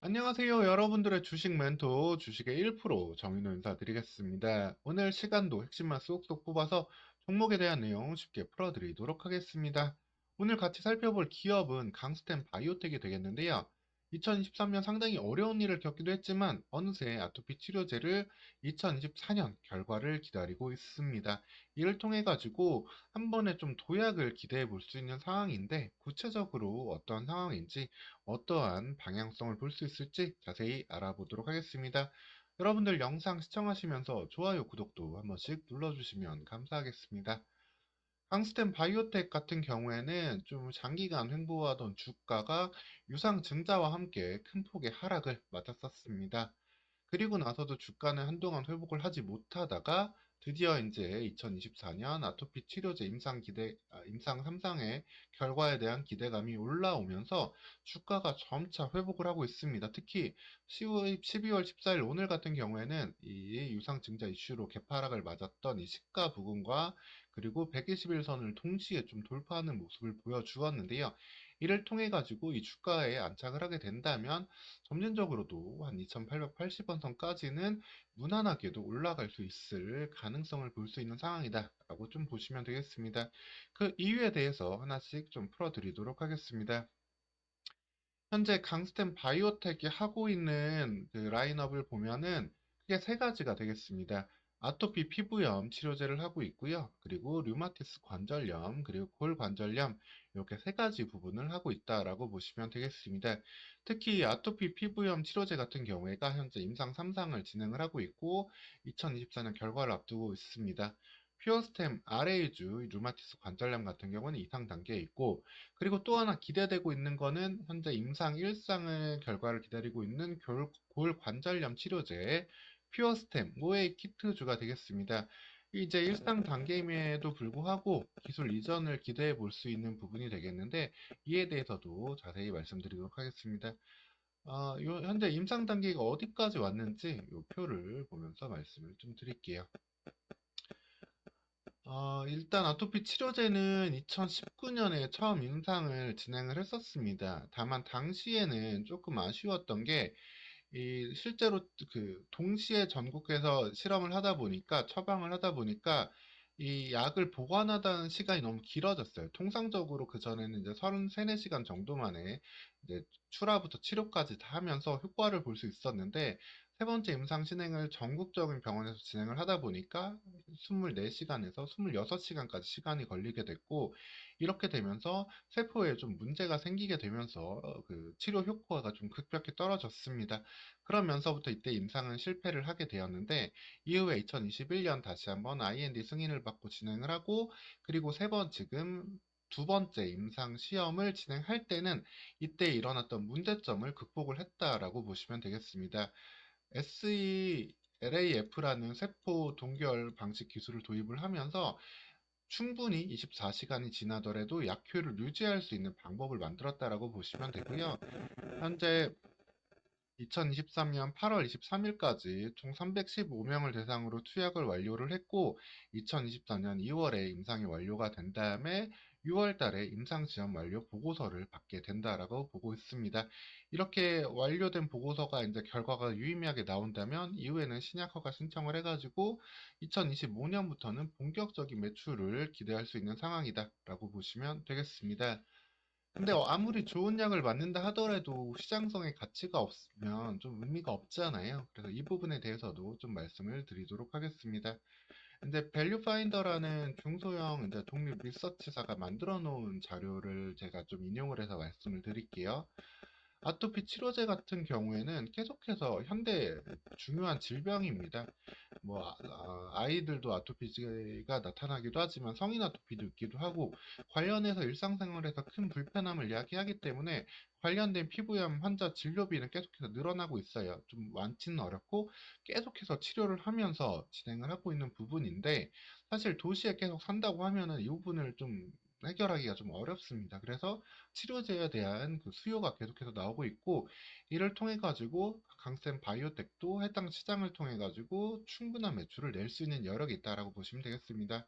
안녕하세요. 여러분들의 주식 멘토 주식의 1% 정인호 인사드리겠습니다. 오늘 시간도 핵심만 쏙쏙 뽑아서 종목에 대한 내용 쉽게 풀어드리도록 하겠습니다. 오늘 같이 살펴볼 기업은 강스템 바이오텍이 되겠는데요. 2023년 상당히 어려운 일을 겪기도 했지만 어느새 아토피 치료제를 2024년 결과를 기다리고 있습니다. 이를 통해 가지고 한 번에 좀 도약을 기대해 볼 수 있는 상황인데 구체적으로 어떤 상황인지 어떠한 방향성을 볼 수 있을지 자세히 알아보도록 하겠습니다. 여러분들 영상 시청하시면서 좋아요, 구독도 한 번씩 눌러주시면 감사하겠습니다. 강스템 바이오텍 같은 경우에는 좀 장기간 횡보하던 주가가 유상 증자와 함께 큰 폭의 하락을 맞았었습니다. 그리고 나서도 주가는 한동안 회복을 하지 못하다가 드디어 이제 2024년 아토피 치료제 임상 3상의 결과에 대한 기대감이 올라오면서 주가가 점차 회복을 하고 있습니다. 특히 12월 14일 오늘 같은 경우에는 이 유상증자 이슈로 개파락을 맞았던 이 시가 부근과 그리고 121선을 동시에 좀 돌파하는 모습을 보여주었는데요. 이를 통해 가지고 이 주가에 안착을 하게 된다면 점진적으로도 한 2880원 선까지는 무난하게도 올라갈 수 있을 가능성을 볼 수 있는 상황이다 라고 좀 보시면 되겠습니다. 그 이유에 대해서 하나씩 좀 풀어드리도록 하겠습니다. 현재 강스템 바이오텍이 하고 있는 그 라인업을 보면은 크게 세 가지가 되겠습니다. 아토피 피부염 치료제를 하고 있고요. 그리고 류마티스 관절염, 그리고 골관절염 이렇게 세 가지 부분을 하고 있다라고 보시면 되겠습니다. 특히 아토피 피부염 치료제 같은 경우에가 현재 임상 3상을 진행을 하고 있고 2024년 결과를 앞두고 있습니다. 퓨어스템 RA주 류마티스 관절염 같은 경우는 이상 단계에 있고 그리고 또 하나 기대되고 있는 거는 현재 임상 1상의 결과를 기다리고 있는 골관절염 치료제 퓨어스템 모에이 키트주가 되겠습니다. 이제 1상 단계임에도 불구하고 기술 이전을 기대해 볼 수 있는 부분이 되겠는데 이에 대해서도 자세히 말씀드리도록 하겠습니다. 현재 임상 단계가 어디까지 왔는지 이 표를 보면서 말씀을 좀 드릴게요. 일단 아토피 치료제는 2019년에 처음 임상을 진행을 했었습니다. 다만 당시에는 조금 아쉬웠던 게, 실제로 동시에 전국에서 실험을 하다 보니까, 처방을 하다 보니까, 이 약을 보관하다는 시간이 너무 길어졌어요. 통상적으로 그전에는 이제 33, 4시간 정도 만에 이제 출하부터 치료까지 다 하면서 효과를 볼 수 있었는데, 세 번째 임상 진행을 전국적인 병원에서 진행을 하다 보니까 24시간에서 26시간까지 시간이 걸리게 됐고, 이렇게 되면서 세포에 좀 문제가 생기게 되면서 그 치료 효과가 좀 급격히 떨어졌습니다. 그러면서부터 이때 임상은 실패를 하게 되었는데, 이후에 2021년 다시 한번 IND 승인을 받고 진행을 하고, 그리고 지금 두 번째 임상 시험을 진행할 때는 이때 일어났던 문제점을 극복을 했다라고 보시면 되겠습니다. SELAF라는 세포 동결 방식 기술을 도입을 하면서 충분히 24시간이 지나더라도 약효를 유지할 수 있는 방법을 만들었다라고 보시면 되고요. 현재 2023년 8월 23일까지 총 315명을 대상으로 투약을 완료를 했고 2024년 2월에 임상이 완료가 된 다음에 6월 달에 임상시험 완료 보고서를 받게 된다라고 보고 있습니다. 이렇게 완료된 보고서가 이제 결과가 유의미하게 나온다면 이후에는 신약 허가 신청을 해가지고 2025년부터는 본격적인 매출을 기대할 수 있는 상황이다라고 보시면 되겠습니다. 근데 아무리 좋은 약을 맞는다 하더라도 시장성의 가치가 없으면 좀 의미가 없잖아요. 그래서 이 부분에 대해서도 좀 말씀을 드리도록 하겠습니다. 근데 밸류 파인더라는 중소형 이제 독립 리서치사가 만들어 놓은 자료를 제가 좀 인용을 해서 말씀을 드릴게요. 아토피 치료제 같은 경우에는 계속해서 현대 중요한 질병입니다. 아이들도 아토피가 나타나기도 하지만 성인 아토피도 있기도 하고 관련해서 일상생활에서 큰 불편함을 야기하기 때문에 관련된 피부염 환자 진료비는 계속해서 늘어나고 있어요. 좀 완치는 어렵고 계속해서 치료를 하면서 진행을 하고 있는 부분인데 사실 도시에 계속 산다고 하면은 이 부분을 좀 해결하기가 좀 어렵습니다. 그래서 치료제에 대한 그 수요가 계속해서 나오고 있고 이를 통해 가지고 강센 바이오텍도 해당 시장을 통해 가지고 충분한 매출을 낼 수 있는 여력이 있다라고 보시면 되겠습니다.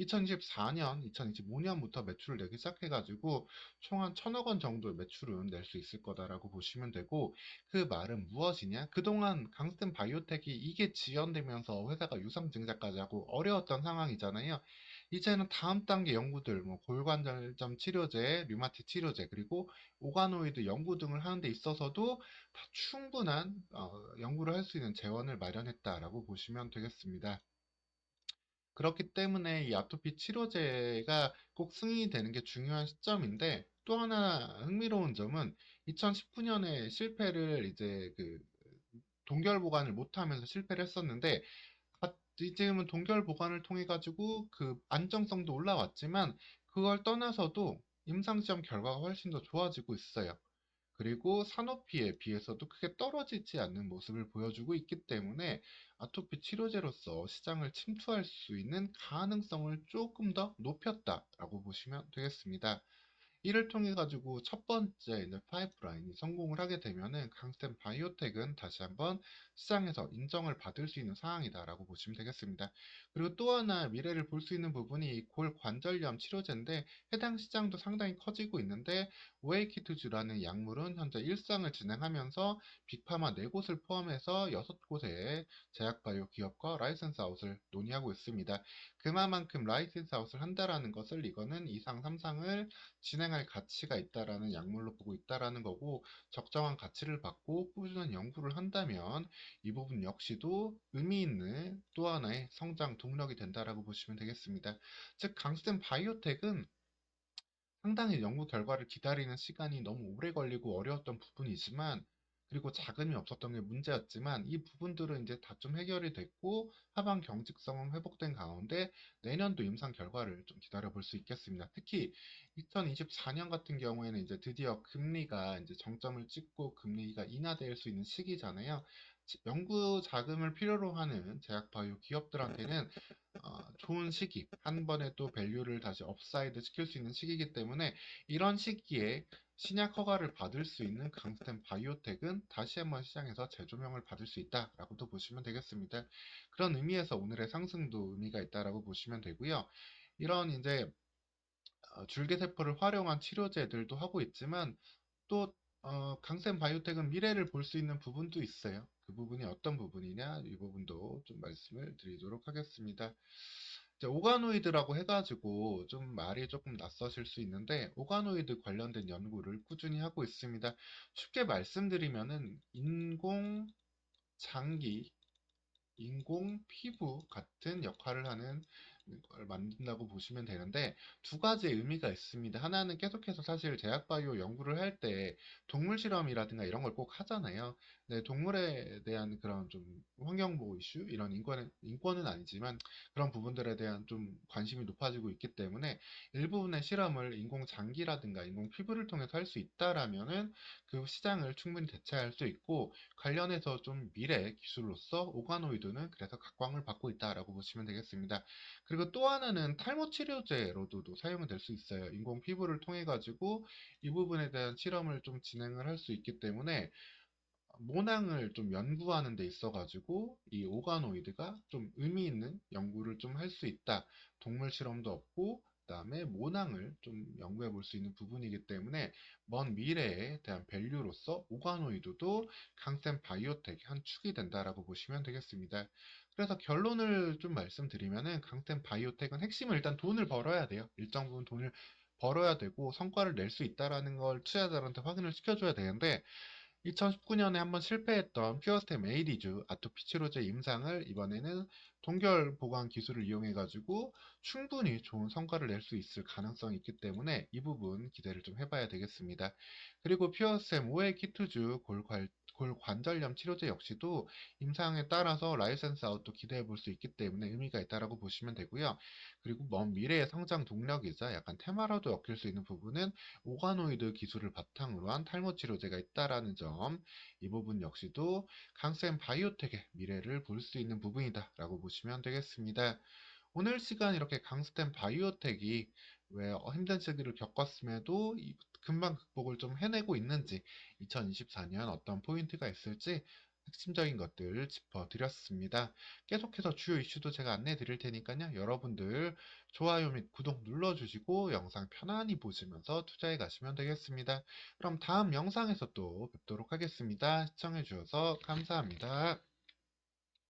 2024년, 2025년부터 매출을 내기 시작해가지고 총 한 1,000억 원 정도의 매출은 낼 수 있을 거다라고 보시면 되고, 그 말은 무엇이냐? 그동안 강스텐 바이오텍이 이게 지연되면서 회사가 유상증자까지 하고 어려웠던 상황이잖아요. 이제는 다음 단계 연구들, 뭐 골관절염 치료제, 류마티 치료제, 그리고 오가노이드 연구 등을 하는 데 있어서도 다 충분한 연구를 할 수 있는 재원을 마련했다라고 보시면 되겠습니다. 그렇기 때문에 이 아토피 치료제가 꼭 승인이 되는 게 중요한 시점인데, 또 하나 흥미로운 점은 2019년에 실패를 이제 동결 보관을 못하면서 실패를 했었는데, 이제는 동결 보관을 통해 가지고 그 안정성도 올라왔지만, 그걸 떠나서도 임상시험 결과가 훨씬 더 좋아지고 있어요. 그리고 산호피에 비해서도 크게 떨어지지 않는 모습을 보여주고 있기 때문에 아토피 치료제로서 시장을 침투할 수 있는 가능성을 조금 더 높였다라고 보시면 되겠습니다. 이를 통해 가지고 첫 번째 이제 파이프라인이 성공을 하게 되면은 강스텐 바이오텍은 다시 한번 시장에서 인정을 받을 수 있는 상황이다라고 보시면 되겠습니다. 그리고 또 하나 미래를 볼 수 있는 부분이 골관절염 치료제인데, 해당 시장도 상당히 커지고 있는데, 오에이키트주라는 약물은 현재 일상을 진행하면서 빅파마 4곳을 포함해서 6곳의 제약바이오 기업과 라이센스 아웃을 논의하고 있습니다. 그만큼 라이센스 아웃을 한다라는 것을, 이거는 2상, 3상을 진행할 가치가 있다라는 약물로 보고 있다라는 거고, 적정한 가치를 받고 꾸준한 연구를 한다면 이 부분 역시도 의미 있는 또 하나의 성장 동력이 된다라고 보시면 되겠습니다. 즉, 강스텐 바이오텍은 상당히 연구 결과를 기다리는 시간이 너무 오래 걸리고 어려웠던 부분이지만, 그리고 자금이 없었던 게 문제였지만, 이 부분들은 이제 다 좀 해결이 됐고 하반 경직성은 회복된 가운데 내년도 임상 결과를 좀 기다려 볼 수 있겠습니다. 특히 2024년 같은 경우에는 이제 드디어 금리가 이제 정점을 찍고 금리가 인하될 수 있는 시기잖아요. 연구 자금을 필요로 하는 제약 바이오 기업들한테는 좋은 시기, 한 번에 또 밸류를 다시 업사이드 시킬 수 있는 시기이기 때문에, 이런 시기에 신약 허가를 받을 수 있는 강스텐 바이오텍은 다시 한번 시장에서 재조명을 받을 수 있다라고도 보시면 되겠습니다. 그런 의미에서 오늘의 상승도 의미가 있다라고 보시면 되고요. 이런 이제 줄기세포를 활용한 치료제들도 하고 있지만, 또 강센 바이오텍은 미래를 볼 수 있는 부분도 있어요. 그 부분이 어떤 부분이냐, 이 부분도 좀 말씀을 드리도록 하겠습니다. 이제 오가노이드라고 해가지고 좀 말이 조금 낯서실 수 있는데, 오가노이드 관련된 연구를 꾸준히 하고 있습니다. 쉽게 말씀드리면은 인공 장기, 인공 피부 같은 역할을 하는 걸 만든다고 보시면 되는데, 두 가지의 의미가 있습니다. 하나는 계속해서 사실 제약바이오 연구를 할 때 동물 실험이라든가 이런 걸 꼭 하잖아요. 네, 동물에 대한 그런 좀 환경보호 이슈, 이런 인권은 아니지만 그런 부분들에 대한 좀 관심이 높아지고 있기 때문에, 일부분의 실험을 인공 장기라든가 인공 피부를 통해서 할 수 있다라면은 그 시장을 충분히 대체할 수 있고, 관련해서 좀 미래 기술로서 오가노이드는 그래서 각광을 받고 있다라고 보시면 되겠습니다. 그리고 또 하나는 탈모 치료제로도 사용이 될 수 있어요. 인공 피부를 통해 가지고 이 부분에 대한 실험을 좀 진행을 할 수 있기 때문에, 모낭을 좀 연구하는 데 있어 가지고 이 오가노이드가 좀 의미 있는 연구를 좀 할 수 있다. 동물 실험도 없고 그다음에 모낭을 좀 연구해 볼 수 있는 부분이기 때문에, 먼 미래에 대한 밸류로서 오가노이드도 강센 바이오텍의 한 축이 된다라고 보시면 되겠습니다. 그래서 결론을 좀 말씀드리면은, 강센 바이오텍은 핵심은 일단 돈을 벌어야 돼요. 일정 부분 돈을 벌어야 되고 성과를 낼 수 있다라는 걸 투자자들한테 확인을 시켜줘야 되는데, 2019년에 한번 실패했던 퓨어스템 에이디즈 아토피 치료제 임상을 이번에는 동결 보관 기술을 이용해 가지고 충분히 좋은 성과를 낼 수 있을 가능성이 있기 때문에, 이 부분 기대를 좀 해봐야 되겠습니다. 그리고 퓨어스템 오해 키투즈 골관절염 치료제 역시도 임상에 따라서 라이센스 아웃도 기대해 볼 수 있기 때문에 의미가 있다라고 보시면 되고요. 그리고 먼 미래의 성장 동력이자 약간 테마라도 엮일 수 있는 부분은 오가노이드 기술을 바탕으로 한 탈모 치료제가 있다라는 점, 이 부분 역시도 강센 바이오텍의 미래를 볼 수 있는 부분이다라고 보시면 되겠습니다. 오늘 시간 이렇게 강스텐 바이오텍이 왜 힘든 시기를 겪었음에도 금방 극복을 좀 해내고 있는지, 2024년 어떤 포인트가 있을지 핵심적인 것들 짚어드렸습니다. 계속해서 주요 이슈도 제가 안내 드릴 테니까요. 여러분들 좋아요 및 구독 눌러주시고 영상 편안히 보시면서 투자해 가시면 되겠습니다. 그럼 다음 영상에서 또 뵙도록 하겠습니다. 시청해 주셔서 감사합니다.